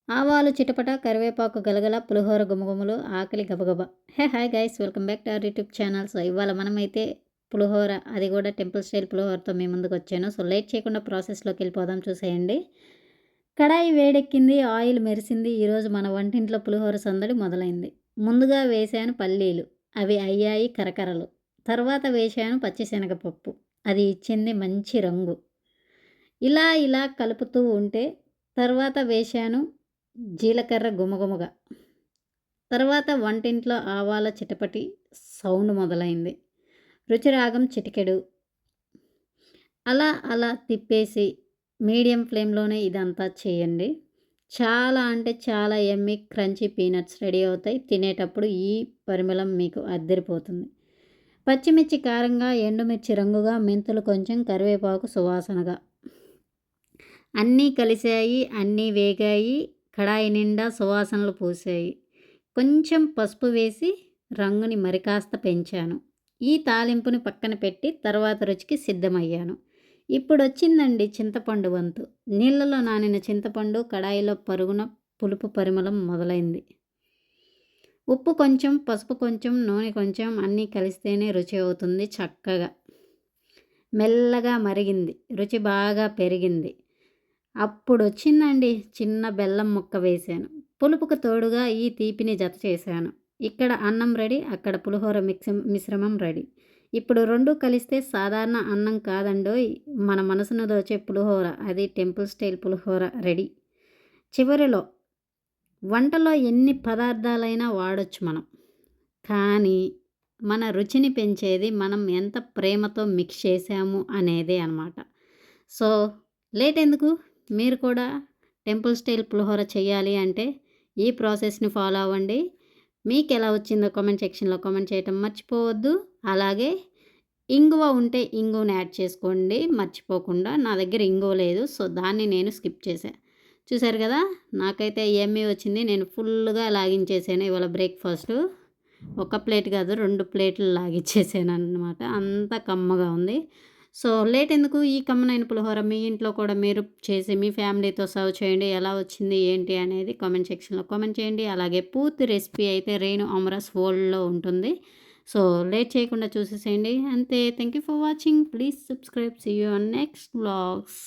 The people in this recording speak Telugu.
ఆవాలు చిటపట, కరివేపాకు గలగల, పులిహోర గుమగుమలు, ఆకలి గబగబా. Hi guys, welcome back to our YouTube channel. So ఇవాళ మనమైతే పులిహోర, అది కూడా టెంపుల్ స్టైల్ పులిహోరతో మీ ముందుకు వచ్చాను. సో లేట్ చేయకుండా ప్రాసెస్లోకి వెళ్ళిపోదాం, చూసేయండి. కడాయి వేడెక్కింది, ఆయిల్ మెరిసింది. ఈరోజు మన వంటింట్లో పులిహోర సందడి మొదలైంది. ముందుగా వేశాను పల్లీలు, అవి అయ్యాయి కరకరలు. తర్వాత వేశాను పచ్చిశనగపప్పు, అది ఇచ్చింది మంచి రంగు. ఇలా ఇలా కలుపుతూ ఉంటే తర్వాత వేశాను జీలకర్ర గుమగుమగా. తర్వాత వంటింట్లో ఆవాల చిటపటి సౌండ్ మొదలైంది. రుచిరాగం చిటికెడు. అలా అలా తిప్పేసి మీడియం ఫ్లేమ్లోనే ఇదంతా చేయండి. చాలా అంటే చాలా యమ్మీ క్రంచీ పీనట్స్ రెడీ అవుతాయి. తినేటప్పుడు ఈ పరిమళం మీకు అద్దరిపోతుంది. పచ్చిమిర్చి కారంగా, ఎండుమిర్చి రంగుగా, మెంతులు కొంచెం, కరివేపాకు సువాసనగా. అన్నీ కలిశాయి, అన్నీ వేగాయి. కడాయి నిండా సువాసనలు పూసాయి. కొంచెం పసుపు వేసి రంగుని మరికాస్త పెంచాను. ఈ తాలింపుని పక్కన పెట్టి తర్వాత రుచికి సిద్ధమయ్యాను. ఇప్పుడొచ్చిందండి చింతపండు వంతు. నీళ్ళలో నానిన చింతపండు కడాయిలో పరుగున పులుపు పరిమళం మొదలైంది. ఉప్పు కొంచెం, పసుపు కొంచెం, నూనె కొంచెం, అన్నీ కలిస్తేనే రుచి అవుతుంది చక్కగా. మెల్లగా మరిగింది, రుచి బాగా పెరిగింది. అప్పుడొచ్చిందండి చిన్న బెల్లం ముక్క వేశాను. పులుపుకు తోడుగా ఈ తీపిని జత చేశాను. ఇక్కడ అన్నం రెడీ, అక్కడ పులిహోర మిశ్రమం రెడీ. ఇప్పుడు రెండు కలిస్తే సాధారణ అన్నం కాదండోయ్, మన మనసును దోచే పులిహోర, అది టెంపుల్ స్టైల్ పులిహోర రెడీ. చివరిలో వంటలో ఎన్ని పదార్థాలైనా వాడొచ్చు మనం, కానీ మన రుచిని పెంచేది మనం ఎంత ప్రేమతో మిక్స్ చేసాము అనేదే అన్నమాట. సో లేట్ ఎందుకు, మీరు కూడా టెంపుల్ స్టైల్ పులిహోర చేయాలి అంటే ఈ ప్రాసెస్ని ఫాలో అవ్వండి. మీకు ఎలా వచ్చిందో కామెంట్ సెక్షన్లో కామెంట్ చేయటం మర్చిపోవద్దు. అలాగే ఇంగువ ఉంటే ఇంగువని యాడ్ చేసుకోండి మర్చిపోకుండా. నా దగ్గర ఇంగువ లేదు, సో దాన్ని నేను స్కిప్ చేశాను. చూసారు కదా, నాకైతే యమ్మీ వచ్చింది. నేను ఫుల్గా లాగించేసాను ఇవాళ బ్రేక్ఫాస్ట్. ఒక ప్లేట్ కాదు, 2 ప్లేట్లు లాగించేసాను అన్నమాట. అంత కమ్మగా ఉంది. సో లేట్ ఎందుకు, ఈ కమ్మనైన పులిహోర మీ ఇంట్లో కూడా మీరు చేసి మీ ఫ్యామిలీతో సర్వ్ చేయండి. ఎలా వచ్చింది ఏంటి అనేది కామెంట్ సెక్షన్లో కామెంట్ చేయండి. అలాగే పూర్తి రెసిపీ అయితే రేణు అమరాస్ వరల్డ్లో ఉంటుంది. సో లేట్ చేయకుండా చూసేసేయండి. అంతే. Thank you for watching. Please subscribe. See you on next vlogs.